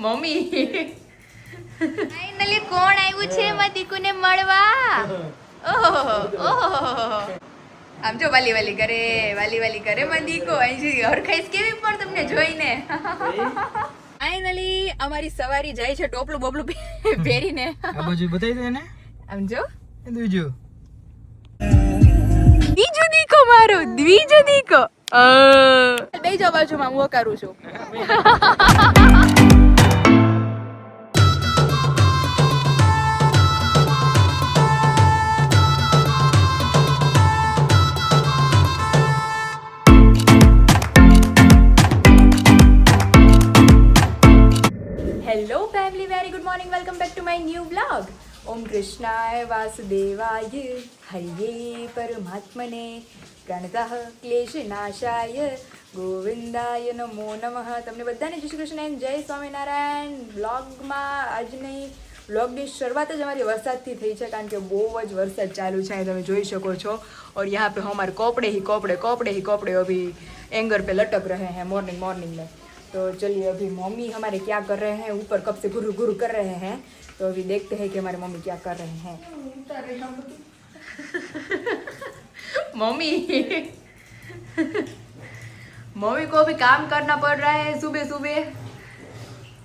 Mummy finally કોણ આવ્યું છે મદીકુને મળવા? ઓહો આમ જો વાલી વાલી કરે મદીકો અહીંથી હરખાઈસ કેવી પણ તમને જોઈને. ફાઇનલી અમારી સવારી જાય છે ટોપલું બોપલું પહેરીને. આ બાજુ બતાવી દે ને. આમ જો બીજું દીકો મારો દ્વિજો દીકો બેજો બાજુમાં હું કરું છું. Hello family, very good morning, welcome back to my new blog. ઓમ કૃષ્ણાય વાસુદેવાય હરિયે પરમાત્મને પ્रणतः ક્લેશનાશાય ગોવિંદાય નમો નમઃ. તમને બધાને જય શ્રી કૃષ્ણ એન્ડ જય સ્વામિનારાયણ. બ્લોગમાં આજની બ્લોગની શરૂઆત જ અમારી વરસાદથી થઈ છે, કારણ કે બહુ જ વરસાદ ચાલુ છે, તમે જોઈ શકો છો. और यहाँ पे हमारे कपड़े ही कपड़े अभी एंगर पे लटक रहे हैं मॉर्निंग में. तो चलिए अभी मम्मी हमारे क्या कर रहे हैं, ऊपर कब से गुरु गुरु कर रहे हैं, तो अभी देखते हैं कि हमारे मम्मी क्या कर रहे हैं. मम्मी को अभी काम करना पड़ रहा है सुबह सुबह,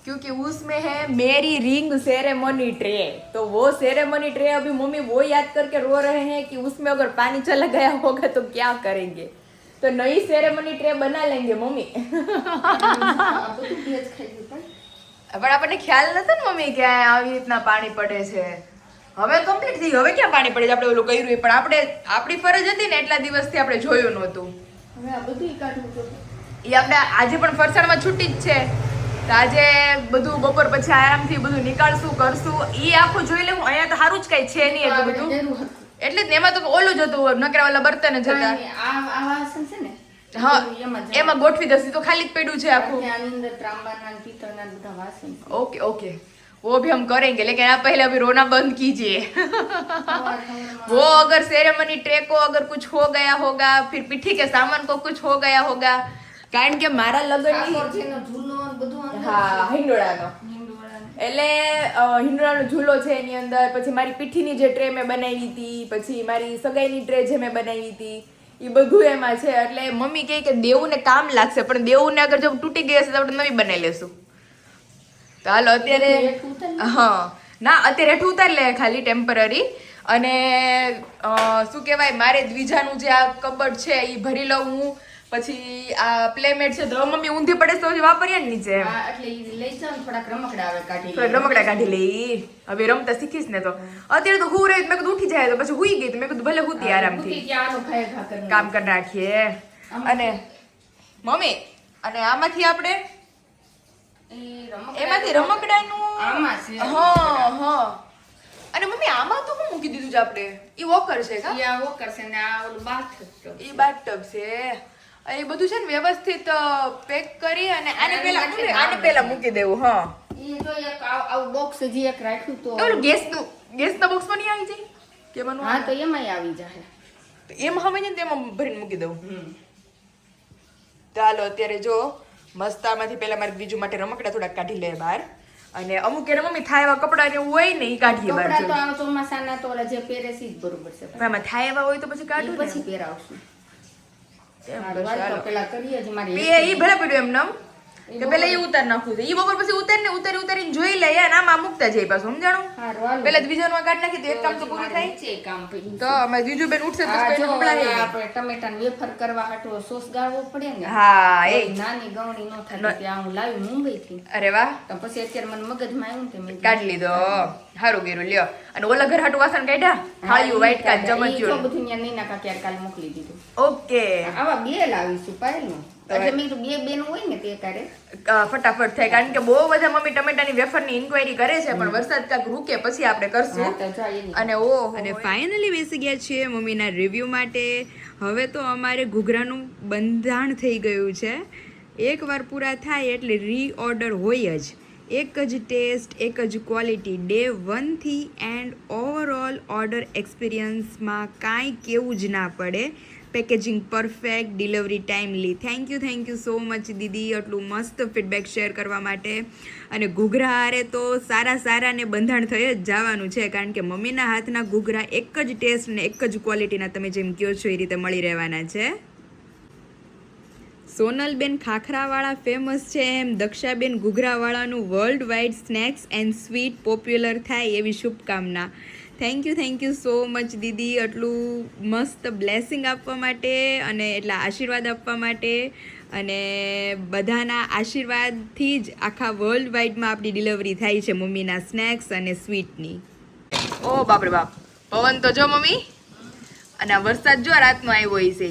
क्योंकि उसमें है मेरी रिंग सेरेमनी ट्रे. तो वो सेरेमनी ट्रे अभी मम्मी वो याद करके रो रहे हैं कि उसमें अगर पानी चला गया होगा तो क्या करेंगे. तो नई सेरेमनी ट्रे बना लेंगे मम्मी. પણ આપણને ખ્યાલ નતો ને મમ્મી કે આવી રીતના પાણી પડે છે. હવે કમ્પ્લીટ થઈ ગયું, હવે ક્યાં પાણી પડે છે. આપણે ઓલું કર્યું પણ આપણે આપણી ફરજ હતી ને એટલા દિવસથી આપણે જોયું નહોતું. હવે આ બધું કાઢવું તો એ આપણે આજે પણ ફરસાણમાં છૂટી જ છે, તો આજે બધું બપોર પછી આરામથી બધું નીકાળશું કરશું. એ આખું જોઈ લેવું. અહીંયા તો સારું જ કઈ છે નહીં એટલું બધું, એટલે જ એમાં તો ઓલું જ હતું, નકરા વાળા બર્તન જ હતા. हाँ एमा गोठवी दसी तो खाली पेड़ू है आपको. ओके ओके वो भी हम करेंगे, लेकिन आप पहले अभी रोना बंद कीजिए. वो अगर सेरेमनी ट्रे को अगर कुछ हो गया होगा, फिर पीठी के सामान को कुछ हो गया होगा, कारण के मारा लगन हाँ हिंडोळानो એટલે હિંડોળાનો ઝૂલો છે એની અંદર. પછી મારી પીઠીની જે ટ્રે મેં બનાવી હતી, પછી મારી સગાઈની ટ્રે જે મેં બનાવી હતી, એ બધું એમાં છે. એટલે મમ્મી કહે કે દેવુંને કામ લાગશે, પણ દેવુંને અગર જો તૂટી ગઈ હશે તો આપણે નવી બનાવી લેશું. તો હાલો અત્યારે હા ના અત્યારે હેઠું ઉતારી લે ખાલી ટેમ્પરરી. અને શું કહેવાય, મારે દ્વિજાનું જે આ કબડ છે એ ભરી લઉં હું. પછી આ પ્લેમેટ છે તો મમ્મી ઊંધી પડે તો વાપરીએ ને નીચે, રમકડા કાઢી લઈ. હવે રમતા શીખીશ ને તો અત્યારે તો હું રહી મેં કીધું ઉઠી જાય તો પછી હુઈ ગઈ, તો મેં કીધું ભલે હુતી આરામથી કામ કરી નાખીએ. અને મમ્મી અને આમાંથી આપણે એમાંથી રમકડાનું હા હા. અને મમ્મી આમાં તો શું મૂકી દીધું છે આપણે? એ વોકર છે કા? યા વોકર છે ને આ ઓલું બાથટબ. એ બાથટબ છે. એ બધું છે ને વ્યવસ્થિત પેક કરી અને આને પહેલા મૂકી દેવું. હા એ તો એક આવું બોક્સ જે એક રાખ્યું તો ઓલું ગેસના બોક્સમાં નહીં આવી જાય કે બનવું? હા તો એમાંય આવી જાય. તો એમ હવે ને તેમાં ભરીને મૂકી દઉં. ચાલો અત્યારે જો મસ્ત આમાંથી પહેલા મારે બીજું માટે રમકડા થોડાક કાઢી લે બહાર. અને અમુક એને મમ્મી થાય એવા કપડા ને હોય ને એ કાઢીએ બહાર. કપડા તો આ ચોમાસાના તો ઓલા જે પહેરે છે જ બરોબર છે. આમાં થાય એવા હોય તો પછી કાઢું, પછી પહેરાવશું. પેલા કરીએ જ મારી એ ભલે પડ્યું એમ નામ કે પેલા એ ઉતાર નાખવું છે. ઈ બપોર પછી ઉતારીને જોઈ લે યાર આમાં મૂકતા જાય પાછું સમજાણું. પેલા બીજાનું કાઢ નાખી તો એક કામ તો પૂરું થાય છે. કામ તો અમે બીજું બેન ઉઠશે તો આપણે ટમેટા વેફર કરવા હાટો સોસ ગાળવો પડે ને. હા એ નાની ગવણી નો થાય ત્યાં હું લાવી મુંબઈ થી. અરે વાહ. તો પછી અત્યારે મને મગજમાં આવ્યું ને મેં કાઢી લીધો. હારું ગેરું લ્યો. અને ઓલા ઘર હાટું વાસણ કાઢ્યા, થાળીઓ વાઈટ કાચ ચમચ્યું બધું ત્યાં નહીં નાખા ક્યારે કાલે મોકલી દીધું. ઓકે આવા બે લાવીશું પાયલનું. ફટાફટ થાય, કારણ કે બહુ બધા મમ્મી ટમેટાની વેફરની ઇન્ક્વાયરી કરે છે, પણ વરસાદ કાંક રૂકે પછી આપણે કરશું. અને ફાઇનલી બેસી ગયા છીએ મમ્મીના રિવ્યુ માટે. હવે તો અમારે ઘૂઘરાનું બંધાણ થઈ ગયું છે. એકવાર પૂરા થાય એટલે રીઓર્ડર હોય જ. એક જ ટેસ્ટ, એક જ ક્વોલિટી ડે 1 થી એન્ડ ઓવરઓલ ઓર્ડર એક્સપિરિયન્સમાં કાંઈ કેવું જ ના પડે. Packaging perfect, delivery timely. Thank you so much દીદી આટલું મસ્ત ફીડબેક શેર કરવા માટે. અને ઘૂઘરા હારે તો સારા ને બંધાણ થઈ જ જવાનું છે, કારણ કે મમ્મીના હાથના ઘૂઘરા એક જ ટેસ્ટ ને એક જ ક્વોલિટીના તમે જેમ કહો છો એ રીતે મળી રહેવાના છે. સોનલબેન ખાખરાવાળા ફેમસ છે એમ દક્ષાબેન ઘૂઘરાવાળાનું world wide snacks and sweet popular થાય એવી શુભકામના. થેન્ક યુ સો મચ દીદી આટલું મસ્ત બ્લેસિંગ આપવા માટે અને એટલા આશીર્વાદ આપવા માટે. અને બધાના આશીર્વાદથી જ આખા વર્લ્ડ વાઇડમાં આપણી ડિલિવરી થાય છે મમ્મીના સ્નેક્સ અને સ્વીટની. ઓ બાપરે બાપ, પવન તો જો મમ્મી, અને આ વરસાદ જો રાતનો આવ્યો છે,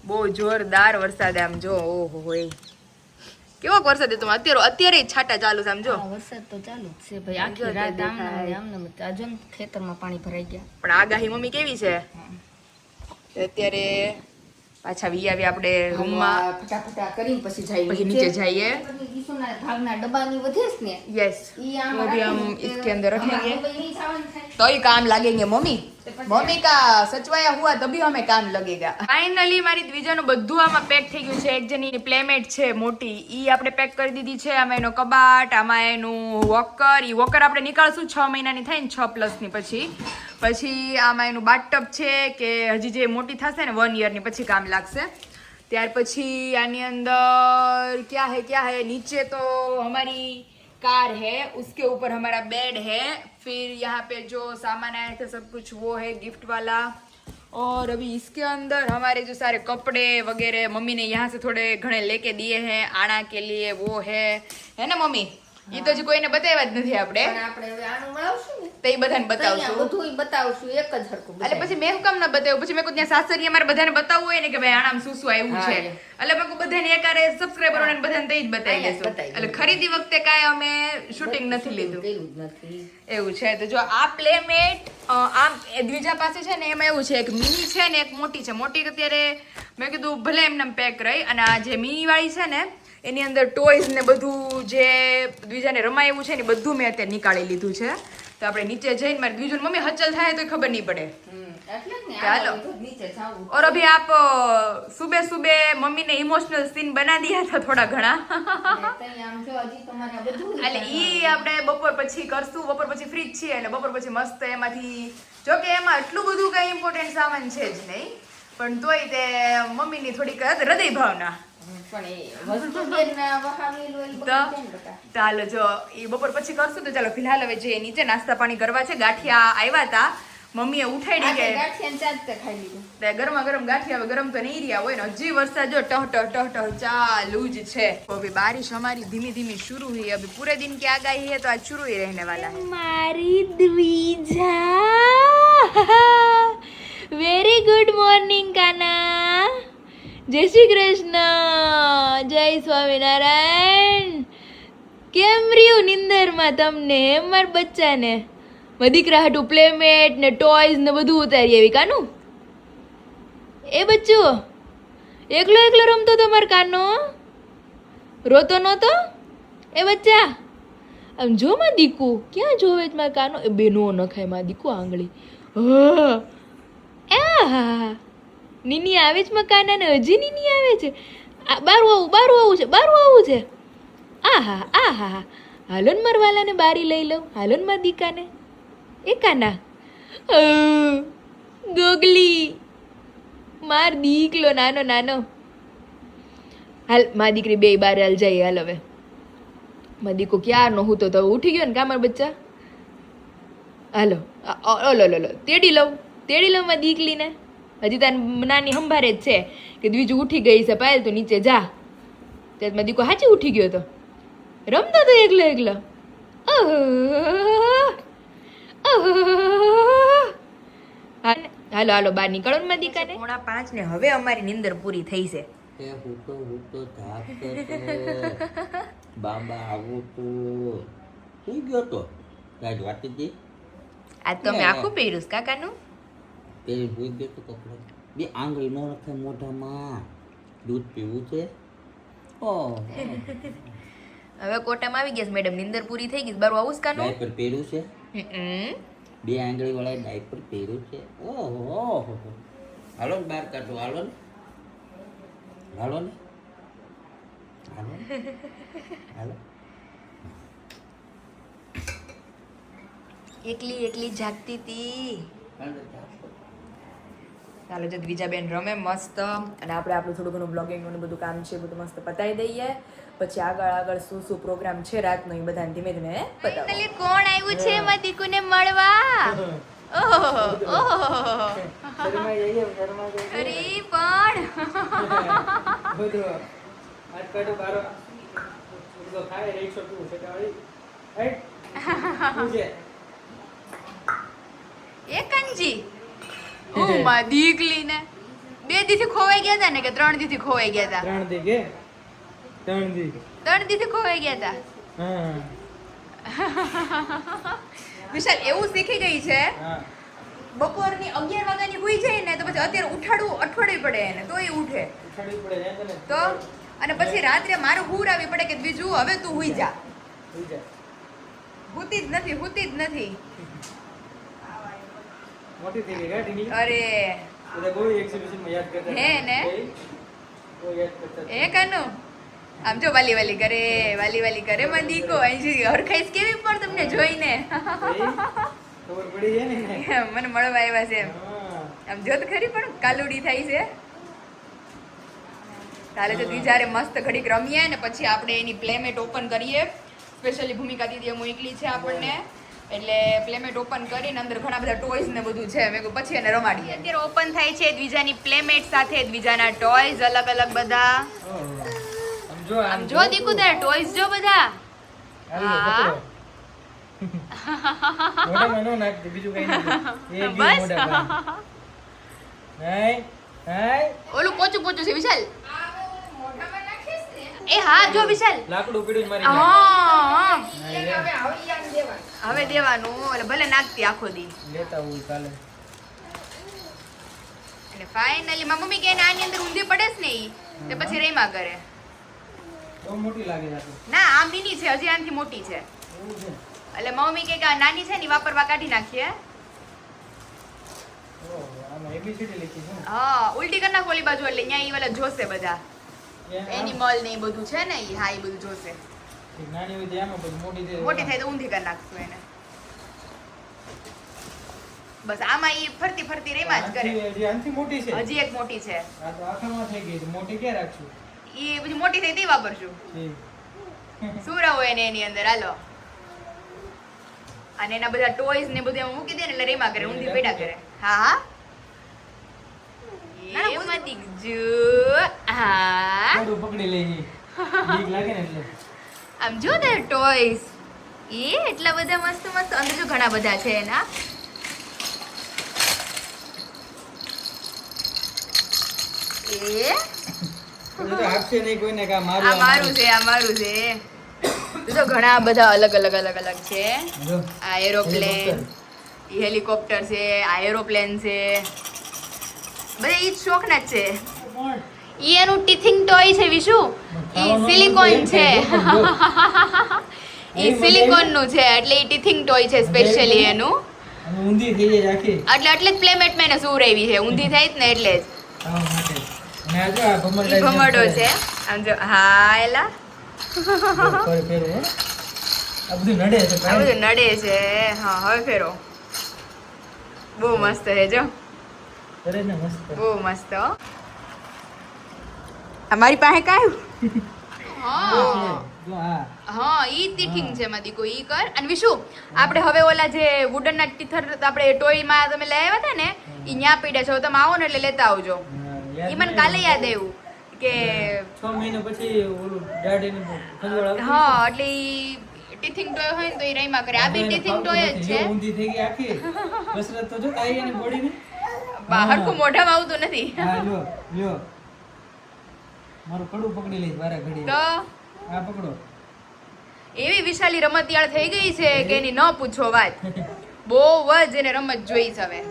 બહુ જોરદાર વરસાદ. આમ જો ઓહો હોય કેવો વરસાદ હતો. અત્યારે છાટા ચાલુ છે. આમ જો વરસાદ તો ચાલુ જ છે ભાઈ, આખી રાત આમને આજુ ખેતરમાં પાણી ભરાઈ ગયા. પણ આગાહી મમ્મી કેવી છે. અત્યારે પાછા વી આવી આપણે રૂમમાં ફટાફટા કરીને પછી નીચે જઈએ. ભાગના ડબ્બાની વધે છે ને, यस वो भी हम इसके अंदर रखेंगे तो तो ही काम लगेंगे मम्मी का सचवाया हुआ तभी हमें काम लगेगा. ફાઇનલી મારી દ્વિજાનું બધું આમાં પેક થઈ ગયું છે. એક જણી પ્લેમેટ છે મોટી, ઈ આપણે પેક કરી દીધી છે. આમાં એનો કબાટ, આમાં એનું વોકર. ઈ વોકર આપણે નીકાળશું 6 મહિનાની થાય ને 6+ ની પછી આમાં એનું બાથટબ છે કે હજી જે મોટી થશે ને 1 યરની પછી કામ લાગશે. ત્યાર પછી આની અંદર क्या है नीचे तो हमारी कार है, उसके ऊपर हमारा बेड है, फिर यहाँ पे जो सामान आए थे सब कुछ वो है गिफ्ट वाला. और अभी इसके अंदर हमारे जो सारे कपड़े वगैरह मम्मी ने यहाँ से थोड़े घने लेके दिए हैं आना के लिए, वो है ना मम्मी. એ તો હજી કોઈને બતાવ્યા જ નથી આપણે. આપણે હવે આનું મળાવશું ને તો એ બધાને બતાવશું. બધું બતાવશું એક જ હરખું. એટલે પછી મેં કામ ના બતાવ્યું. પછી મેં કોઈ ત્યાં સાસરીએ મારે બધાને બતાવવું હોય ને કે ભાઈ આનામ શું આવ્યું છે, એટલે મેં બધાને એકારે સબસ્ક્રાઇબરોને બધાને તે જ બતાવી લેશું. એટલે ખરીદી વખતે કાંઈ અમે શૂટિંગ નથી લીધું એવું છે. તો જો આ પ્લેમેટ આમ દ્વિજા પાસે છે ને, એમાં એવું છે એક મિની છે ને એક મોટી છે. મોટી અત્યારે મેં કીધું ભલે એમને પેક રહી, અને આ જે મિની વાળી છે ને એની અંદર ટોયઝ ને બધું જે દ્વિજાને રમાય એવું છે ને બધું મેં અત્યારે નીકાળી લીધું છે. તો આપણે નીચે જઈને મારી દ્વિજુને મમ્મી હચલ થાય તો ખબર નહીં પડે. चलो और अभी आप सुबह सुबह मम्मी ने इमोशनल सीन बना दिया था थोड़ा घना. એટલે ઈ આપણે બપોર પછી કરશું. બપોર પછી ફ્રી જ છીએ એટલે બપોર પછી મસ્ત એમાંથી, જો કે એમાં એટલું બધું કઈ ઇમ્પોર્ટન્ટ સામાન છે જ નહીં, પણ તોય તે મમ્મીની થોડીક હૃદય ભાવના. ચાલો જો એ બપોર પછી કરશું. તો ચાલો ફિલહાલ હવે જઈએ નીચે, નાસ્તા પાણી કરવા છે. ગાંઠિયા આવ્યા હતા, મમ્મીએ ઉઠાડી કે ગરમા ગરમ ગાંઠિયા. હવે ગરમ તો નહીં રહ્યા હોય ને, હજી વરસાદ જો टह चालू જ છે. अभी बारिश हमारी धीमी धीमी शुरू हुई. अभी पूरे दिन की आगाही है तो आज शुरू ही रहने वाला है. मारी द्विजा, वेरी गुड मॉर्निंग काना. जय श्री કૃષ્ણ, જય સ્વામિનારાયણ. કેમ રહ્યું નિંદરમાં તમને? માર બચ્ચાને મારા દીકરા હાટું પ્લેમેટ ને ટોયઝ ને બધું ઉતારી આવી. કાનું એ બચ્ચું એકલો રમતો તો માર કાનો? રોતો નહોતો એ બચ્ચા? આમ જો માં દીકુ ક્યાં જોવે જ માર કાનો? એ બેનો નખાય માં દીકુ આંગળી. હા નીની આવે જ મકાના ને હજી નીની આવે છે. બારું આવું છે. આહા હાલો ને મરવાલાને બારી લઈ લઉં. હાલો ને મારા દીકાને એ કાના ગોગલી માર દીકલો નાનો. હાલ મારી દીકરી બે બાર હાલ જાય. હાલ હવે મારો દીકો ક્યારનો હું તો ઉઠી ગયો ને કા મારા બચ્ચા? હાલો ઓલો તેડી લઉં મારી દીકલીને. હજી તાર નાની સંભારે જ છે કે બીજું ઉઠી ગઈ છે. પાયલ તો નીચે જા. ત્યાં મારો દીકો હાચી ઉઠી ગયો તો રમતો તો એકલો. હાલો બહાર નીકળો ને મારી દીકાને. 4:45 ને હવે અમારી નીંદર પૂરી થઈ છે. બાબા આવું તો શું ગયો તો રાજ વાતી દી. આજ તો મેં આખું પહેર્યું કાકાનું. તે ભૂઈ ગયો તો કપડા બે આંગળી નો રખે મોઢામાં. દૂધ પીવું છે. હવે કોટામાં આવી ગયા મેડમ, નીંદર પૂરી થઈ ગઈ. બારું આવું કાનું ડાયપર પહેર્યું છે. બે આંગળી વાળા ડાયપર પહેર્યું છે. ઓહો હાલો ને બહાર કાઢો, હાલો ને, હાલો ને, હાલો ને, હાલો. એકલી એકલી જાગતી હતી. હાલો, ચાલો. ચાલો જો દ્વિજાબેન રમે મસ્ત, અને આપણે આપણું થોડું ઘણું બ્લોગિંગનું ને બધું કામ છે બધું મસ્ત પતાવી દઈએ. પછી આગળ શું શું પ્રોગ્રામ છે રાતનો એ બધાને ધીમે ધીમે બતાવો. કોણ આવ્યું છે મારી દીકુને મળવા? ઓહો અરે પણ એ કંજી ઓ માં દીકલી ને 2 દીથી ખોવાઈ ગયા હતા ને કે 3 દીથી ખોવાઈ ગયા હતા? 3 દીથી ખોવાઈ ગયા હતા. વિશાલ એવું શીખી ગઈ છે, બપોરની 11 વાગ્યાની હુઈ જાય ને તો પછી અત્યારે ઉઠાડવું અઠવાડિયું પડે એને તો એ ઉઠે તો, અને પછી રાત્રે મારું હુર આવી પડે કે બીજું હવે તું હુઈ જા. હુતી જ નથી. મોટી થઈ ગઈ ગાડી અરે બધા કોઈ એક્ઝિબિશન માં યાદ કરતા હે ને કોઈ યાદ કરતા એ કનુ આમ જો વાલી કરે માં દીકો અહીં હરખાઈસ કેવી પણ તમને જોઈને ખબર પડી જાય ને મને મળવા આવ્યા છે એમ. હા આમ જો તો ખરી પણ કાલુડી થાય છે. તારે તો બીજારે મસ્ત ઘડીક રમીએ ને પછી આપણે એની પ્લેમેટ ઓપન કરીએ. સ્પેશિયલી ભૂમિકા દીદી મોકલી છે આપણને, એટલે પ્લેમેટ ઓપન કરીને અંદર ઘણા બધા ટોયસ ને બધું છે, મેં કીધું પછી એને રમાડીએ. અત્યારે ઓપન થાય છે દ્વિજાની પ્લેમેટ સાથે દ્વિજાના ટોયસ અલગ અલગ બધા. આમ જો દીકુ તારે ટોયસ જો બધા. હા મોઢામાં નો નાખ દે, બીજું કઈ નહીં. એ બી બસ. મોઢામાં. હાય હાય ઓલું પોચું છે વિશાલ. એ હા જો વિશાલ. લાકડું પીડ્યું મારી નાખ. હા હાય, હવે દેવાનું એટલે ભલે નાખતી આખો દી. લેતા હોય કાલે. એટલે ફાઇનલી મારી મમ્મી કે આની અંદર ઊંધી પડે જ ને ઈ તે પછી રેમા કરે. બહુ મોટી લાગે છે આ તો. ના આમ નીની છે, હજી આનાથી મોટી છે. એવું છે. એટલે મમ્મી કે આ નાની છે ને ઈ વાપરવા કાઢી નાખીએ. ઓહો, આમાં એબીસીડી લખી છે ને. હા ઉલટી કરી નાખો ઓલી બાજુ એટલે અહીંયા ઈ વાલા જોશે બધા ત્યાં એનિમલ ને ઈ બધું છે ને ઈ. હા ઈ બધું જોશે. નાની હોય તો આમાં, પછી મોટી થાય મોટી થાય તો ઊંધી કરી નાખશું એને. બસ આમાં ઈ ફરતી ફરતી રેમા જ કરે. હજી આનાથી મોટી છે. હજી એક મોટી છે, આ તો આખામાં થઈ ગઈ છે. મોટી ક્યાં રાખશું? ઈ પછી મોટી થઈ તે વાપરશું. ઠીક. સુરા હોય ને એની અંદર હાલો. અને એના બધા ટોયસ ને બધું એમાં મૂકી દે ને એટલે રેમા કરે, ઊંધી પેડા કરે. હા એમાં દીકજો. હા થોડું પકડી લઈએ. બીક લાગે ને એટલે. આમ જો ને ટોયસ એ એટલા બધા મસ્ત મસ્ત અંદર જો ઘણા બધા છે એના. એ તો આપશે નહીં કોઈને કે આ મારું, આ મારું છે, આ મારું છે. જો ઘણા બધા અલગ અલગ છે. જો, આ એરોપ્લેન, ઈ હેલિકોપ્ટર છે, આ એરોપ્લેન છે, બધા ઈ જ શોખના જ છે. કોણ? ઈ એનું ટીથિંગ ટોય છે વિશુ. ઈ સિલિકોન છે. ઈ સિલિકોન નું છે એટલે ઈ ટીથિંગ ટોય છે સ્પેશિયલી એનું. અને ઊંધી થઈ જાય આખી એટલે જ પ્લેમેટ મેં એને સુવરાવી છે, ઊંધી થાય જ ને એટલે જ. ખાવા માટે. અને આ જો આ ભમર ઈ ભમરડો છે. આમ જો હા એલા ફેરવું હો. આ બધું નડે છે આ બધું નડે છે. હા હવે ફેરો. બહુ મસ્ત છે જો, કરે ને મસ્ત. બહુ મસ્ત હો. અમારી પાસે કાયું. હા જો આ હા ઈ ટીથિંગ છે મારી કોઈ ઈ કર. અને વિશુ આપણે હવે ઓલા જે વુડન ના ટીથર આપણે ટોય માં તમે લઈ આવ્યા હતા ને ઈ ન્યા પીડ્યા છો, તમે આવો ને એટલે લેતા આવજો. ઈ મને કાલે યાદ આવ્યું કે 6 મહિના પછી ઓલું દાઢીની ખંજવાળ આવતી હા એટલે ઈ ટીથિંગ ટોય હોય ને તો ઈ રહીમાં કરે. આ બી ટીથિંગ ટોય જ છે. જો ઊંધી થઈ ગઈ આખી. કસરત તો જો કાઈ એની બોડીની. હરખું મોઢામાં આવતું નથી. હા લ્યો લ્યો. મારું કડું પકડી લઈશ વારા ઘડી. તો આ પકડો. એવી વિશાલી રમતિયાળ થઈ ગઈ છે કે એની ન પૂછો વાત. બહુ જ એને રમત જોઈ છે હવે.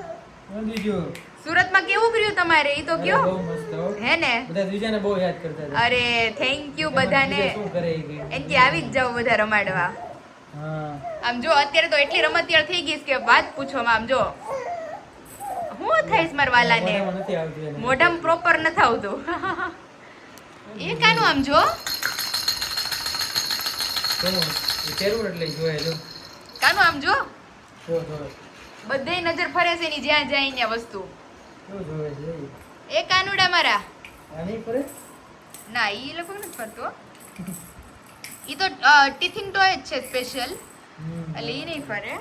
વંદી જો. સુરતમાં કેવું કર્યું તમારે ઈ તો અરે કયો બહુ મસ્ત હો. હે ને. બધા દ્વિજાને બહુ યાદ કરતા હતા. અરે થેન્ક યુ બધાને. બીજા શું કરે એ કે. એમ કે આવી જ જાવ બધા રમાડવા. હા આમ જો અત્યારે તો એટલી રમતિયાળ થઈ ગઈ છે કે વાત પૂછવામાં. આમ જો હું હું થઈશ મારા વાલાને મોઢામાં નથી આવતી એને. મોઢામાં પ્રોપર નથી આવતું એ કાનું આમ જો તો એ પહેરવું એટલે જોયે જો કાનું આમ જો જો બધે નજર ફરે છે એની જ્યાં જાય ત્યાં વસ્તુ જોવે છે એ કાનુડા મારા આ નહીં ફરે ના ઈ લોકો નથી ફરતો ઈ તો ટિફિન ટોય જ છે સ્પેશિયલ એટલે ઈ નહીં ફરે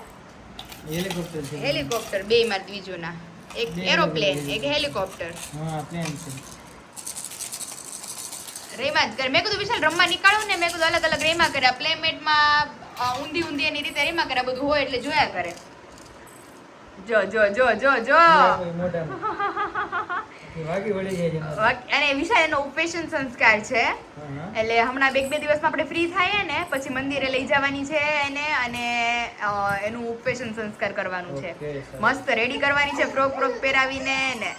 હેલિકોપ્ટર છે હેલિકોપ્ટર બે માર બીજુના એક બે એરોપ્લેન અલગ-અલગ. એક હેલિકોપ્ટર હા પ્લેન છે રેમાં જ કરે મેં કીધું વિશાલ રમવા નીકળ્યું ને મેં કીધું અલગ અલગ રેમાં કર્યા પ્લેમેટમાં ઊંધી એની રીતે રેમાં કર્યા બધું હોય એટલે જોયા કરે જો જો જો જો જો કોઈ મોઢામાં એ વાગી વળી જાય છે એમાં. અને વિશાલ એનો ઉપેશન સંસ્કાર છે હા એટલે હમણાં બે દિવસમાં આપણે ફ્રી થાય ને પછી મંદિરે લઈ જવાની છે એને અને એનું ઉપેશન સંસ્કાર કરવાનું છે ઓકે, સારું. મસ્ત રેડી કરવાની છે ફ્રોક પેરાવીને ને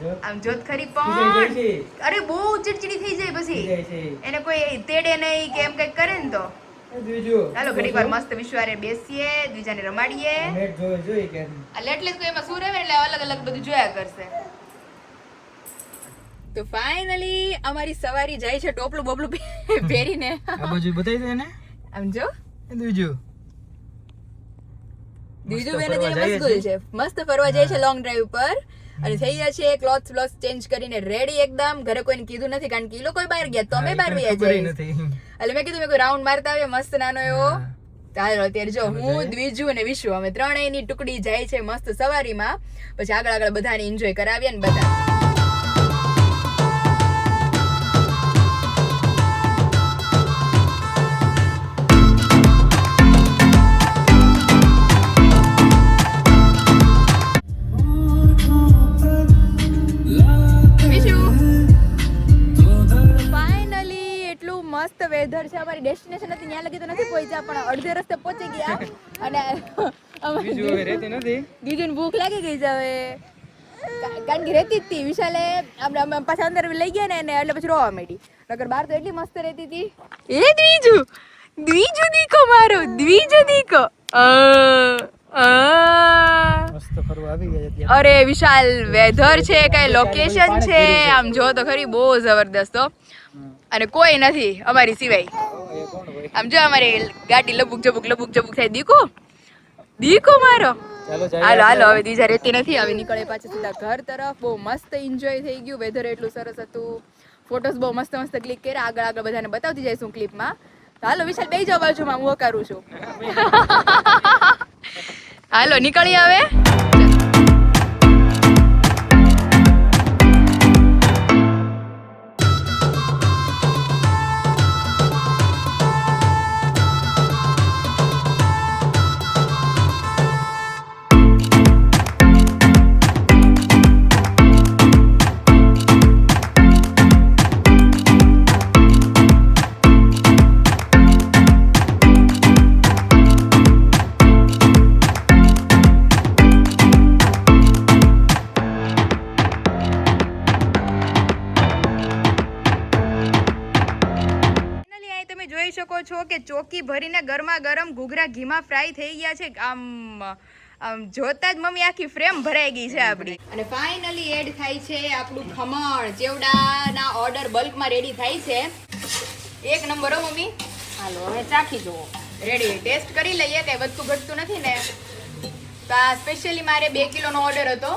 જો આમ જોત ખરી ખીજાઈ જાય પણ છે. અરે બહુ ચીડચીડી થઈ જાય પછી ખીજાય છે એને કોઈ તેડે નહીં કે એમ કંઈક કરે ને તો એ બીજું હાલો ઘડીક વાર મસ્ત વિશ્વારે બેસીએ દ્વિજાને રમાડીએ નેટ જોઈ કે એટલે જ કોઈ એમાં શું રહે ને એટલે અલગ અલગ બધું જોયા કરશે તો ફાઇનલી અમારી સવારી જાય છે ટોપલું બોપલું પહેરીને આ બાજુ બતાવી દે ને આમ જો એ બીજું બીજું મસ્ત બેન ફરવા જાય મસ્ત છે મસ્ત ફરવા જાય છે લોંગ ડ્રાઈવ પર અને થઈ ગયા છે ક્લોથ ચેન્જ કરીને રેડી એકદમ ઘરે કોઈને કીધું નથી કારણ કે એ લોકો બહાર ગયા તો અમે બહાર ગયા ખબર જઈએ નથી એટલે મેં કીધું મેં કોઈ રાઉન્ડ મારતા આવે મસ્ત નાનો એવો ચાલો અત્યારે જો હું દ્વિજુ અને વિશુ અમે ત્રણેયની ટુકડી જાય છે મસ્ત સવારીમાં પછી આગળ બધાને એન્જોય કરાવીએ ને બધા મસ્ત વેધર છે અમારી ડેસ્ટિનેશન હતી ત્યાં લગી તો નથી પહોંચ્યા પણ અડધે રસ્તે પહોંચી ગયા અને બીજું હવે રહેતી નથી બીજું ભૂખ લાગી ગઈ છે હવે કારણ કે રહેતી જ હતી વિશાલે આપણે પાછા અંદર લઈ ગયા ને એને એટલે પછી રોવા માંડી નકર બહાર તો એટલી મસ્ત રહેતી હતી એ દ્વિજુ દીકો મારો દ્વિજુ દીકો મસ્ત ફરવા આવી ગયા અત્યારે અરે વિશાલ વેધર છે કઈ લોકેશન છે આમ જો તો ખરી બહુ જબરદસ્ત હો. અને કોઈ નથી અમારી સિવાય આમ જો અમારી ગાડી લબુક જબુક થાય દીકો મારો ચાલો હાલો હવે બીજા રહેતી નથી હવે નીકળે પાછા સીધા ઘર તરફ બહુ મસ્ત એન્જોય થઈ ગયું વેધર એટલું સરસ હતું ફોટોસ બહુ મસ્ત ક્લિક કર્યા આગળ બધાને બતાવતી જઈશું ક્લિપમાં હાલો વિશાલ બેસી જાઓ બાજુમાં હું કરું છું હાલો નીકળી હવે જોઈ શકો છો કે ચોકી ભરીને ગરમા ગરમ ઘૂઘરા ઘીમાં ફ્રાય થઈ ગયા છે આમ જોતા જ મમ્મી આખી ફ્રેમ ભરાઈ ગઈ છે આપણી અને ફાઇનલી એડ થાય છે આપણું ખમણ ચેવડાના ઓર્ડર બલ્કમાં રેડી થાય છે એક નંબર હો મમ્મી હાલો હવે ચાખી જુઓ રેડી ટેસ્ટ કરી લઈએ કઈ વધતું ઘટતું નથી ને તો આ સ્પેશિયલી મારે 2 કિલોનો ઓર્ડર હતો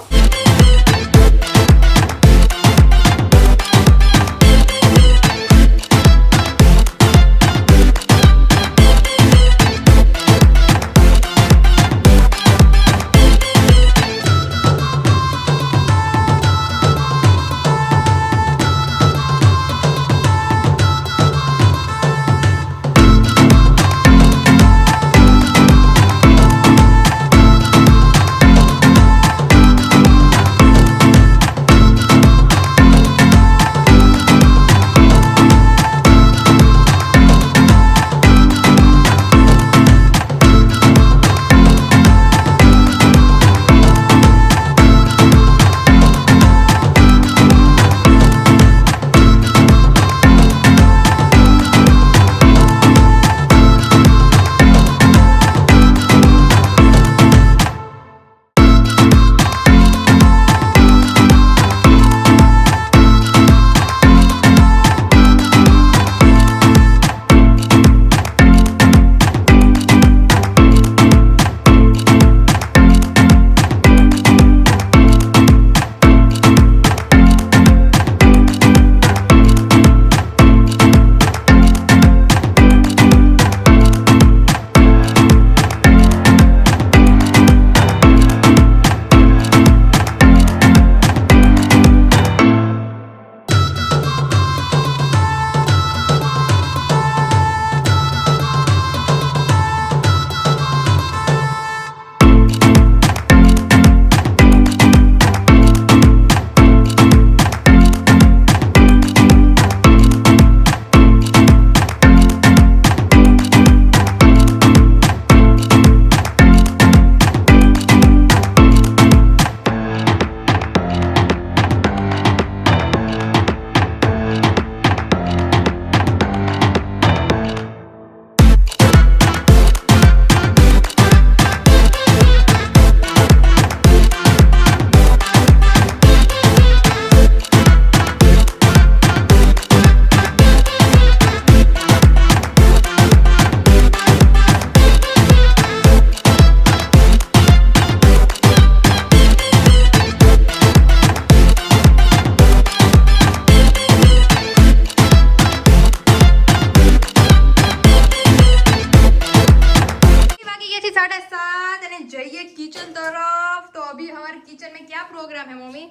हमारे किचन में क्या प्रोग्राम है मम्मी?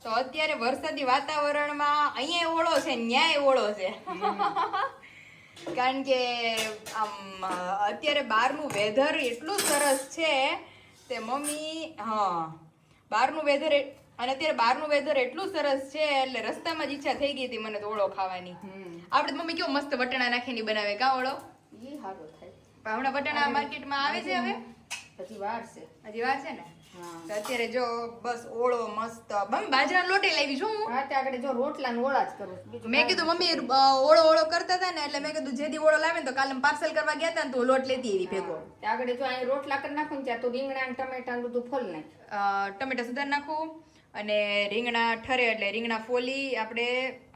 તો અત્યારે વરસાદી વાતાવરણમાં અહીંયા ઓળો છે ન્યાય ઓળો છે કારણ કે આમ અત્યારે બહારનું વેધર એટલું સરસ છે તે મમ્મી બહારનું વેધર અને અત્યારે બહારનું વેધર એટલું સરસ છે એટલે રસ્તામાં જ ઈચ્છા થઈ ગઈ હતી મને તો ઓળો ખાવાની. આપણે મમ્મી કેવો મસ્ત વટાણા નાખીને બનાવે કા ઓળો? ઈ સારું થાય. પણ હમણાં વટાણા માર્કેટમાં આવે છે હવે હજી વાર છે. હજી વાર છે ને તો અત્યારે જો બસ ઓળો મસ્ત મમ્મી બાજરાનો લોટે લાવી છું હું. હા તે આગળ જો રોટલા ને ઓળા જ કરું. મેં કીધું મમ્મી ઓળો ઓળો કરતા હતા ને એટલે મેં કીધું જેદી ઓળો લાવે ને તો કાલે પાર્સલ કરવા ગયા હતા ને તો લોટ લેતી એવી ભેગો. તે આગળ જો અહીં રોટલા કરી નાખું ને ત્યાં તો રીંગણા ને ટમેટા ને બધું ફોલ નાખ. ટમેટા સુધાર નાખું અને રીંગણા ઠરે એટલે રીંગણા ફોલી આપણે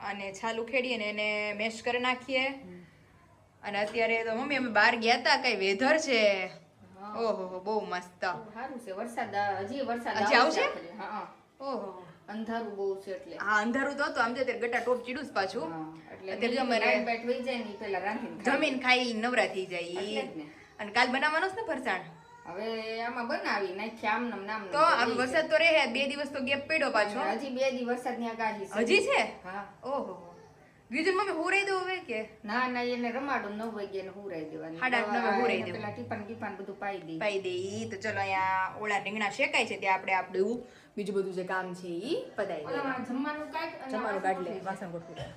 અને છાલ ઉખેડી અને એને મેશ કરી નાખીએ. અને અત્યારે તો મમ્મી અમે બહાર ગયા હતા કઈ વેધર છે ઓહો બહુ મસ્ત સારું છે. વરસાદ હજી વરસાદ હજી આવશે? હા ઓહો અંધારું બહુ છે એટલે. હા અંધારું તો હતું આમ જો ગટા ટોપ ચીડું જ પાછું એટલે અત્યારે જો અમારે લાઈટ બાઈટ વહી જાય ને ઈ પેલા રાંધીને જમીન ખાઈ નવરા થઈ જાય એટલે જ ને. અને કાલ બનાવવાનો છે ને ફરસાણ હવે આમાં બનાવી નાખી આમ નામ તો આ વરસાદ તો રહે 2 દિવસ તો ગેપ પડ્યો પાછો હજી 2 દિવસ વરસાદ ની આગાહી છે. હજી છે હા ઓહો બીજું મમ્મી હુરાઈ દો હવે કે ના ના એને રમાડું 9 વાગ્યા ને હુરાઈ દેવાની. 8:30 9 હુરાઈ દેવું. પેલા ટીપાન ટીપાન બધું પાઈ દઈ. પાઈ દે તો ચલો અહીંયા ઓળા રીંગણા શેકાય છે ત્યાં આપણે આપણું બીજું બધું જે કામ છે ઈ પતાઈ દઈએ. ઓલામાં જમવાનું કાઢ અને જમવાનું કાઢ લે વાસણ ગોઠવી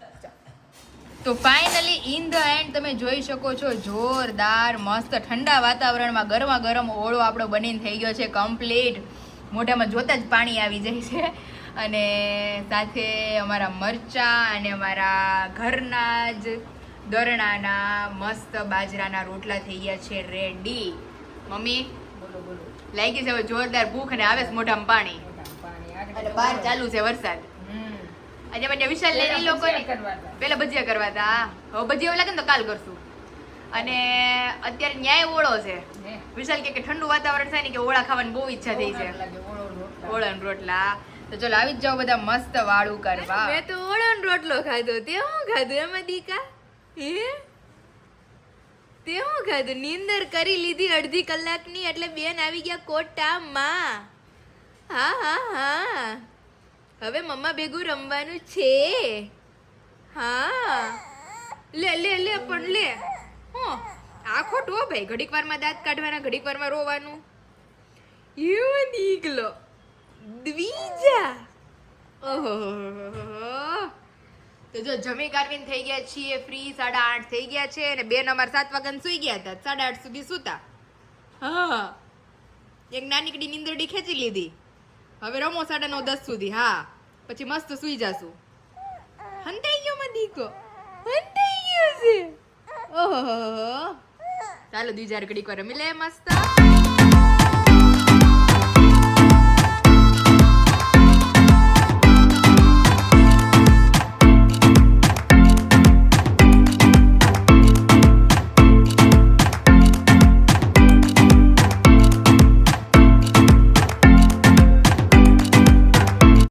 તો ફાઇનલી ઇન ધ એન્ડ તમે જોઈ શકો છો જોરદાર મસ્ત ઠંડા વાતાવરણમાં ગરમા ગરમ ઓળો આપણો બનીને થઈ ગયો છે કમ્પ્લીટ. મોઢામાં જોતા જ પાણી આવી જાય છે અને સાથે અમારા મરચા અને અમારા ઘરના જ દરણાના મસ્ત બાજરાના રોટલા થઈ ગયા છે રેડી. મમ્મી બોલો બોલો લાગી છે હવે જોરદાર ભૂખ અને આવે છે મોઢામાં પાણી પાણી આગળ અને બહાર ચાલુ છે વરસાદ. આજે મને વિશાલ લઈને લોકો પેલા ભજીયા કરવા હતા હવે ભજીયા લાગે ને તો કાલ કરશું. અને અત્યારે ન્યાય ઓળો છે વિશાલ કે ઠંડુ વાતાવરણ થાય ને કે ઓળા ખાવાની બહુ ઈચ્છા થઈ છે ઓળો ને રોટલા. તો ચલો આવી જ જાઓ બધા મસ્ત વાળું કરવા. મેં તો ઓળોનો રોટલો ખાધો તે હું ખાધું એમાં દીકા હે તે હું ખાધું નીંદર કરી લીધી અડધી કલાકની એટલે બેન આવી ગયા કોટામાં. હા હા હા હવે મમ્મા ભેગું રમવાનું છે. હા લે લે લે પણ લે આ ખોટું હો ભાઈ ઘડીક વારમાં દાંત કાઢવાના ઘડીક વારમાં રોવાનું એવો નીકળો દ્વિજા ઓહો તો જો જમી કારવીને થઈ ગયા છીએ ફ્રી 8:30 થઈ ગયા છે અને બેન અમારે 7 વાગ્યાને સુઈ ગયા હતા 8:30 સુધી સુતા. હા એક નાનીકડી નીંદરડી ખેંચી લીધી હવે રમો 9:30 10 સુધી. હા પછી મસ્ત સુઈ જાશું. હંતાઈ ગયો માં દીકો હંતાઈ ગયો છે ઓહો ચાલો 2 ઘડીક વાર રમી લે મસ્ત.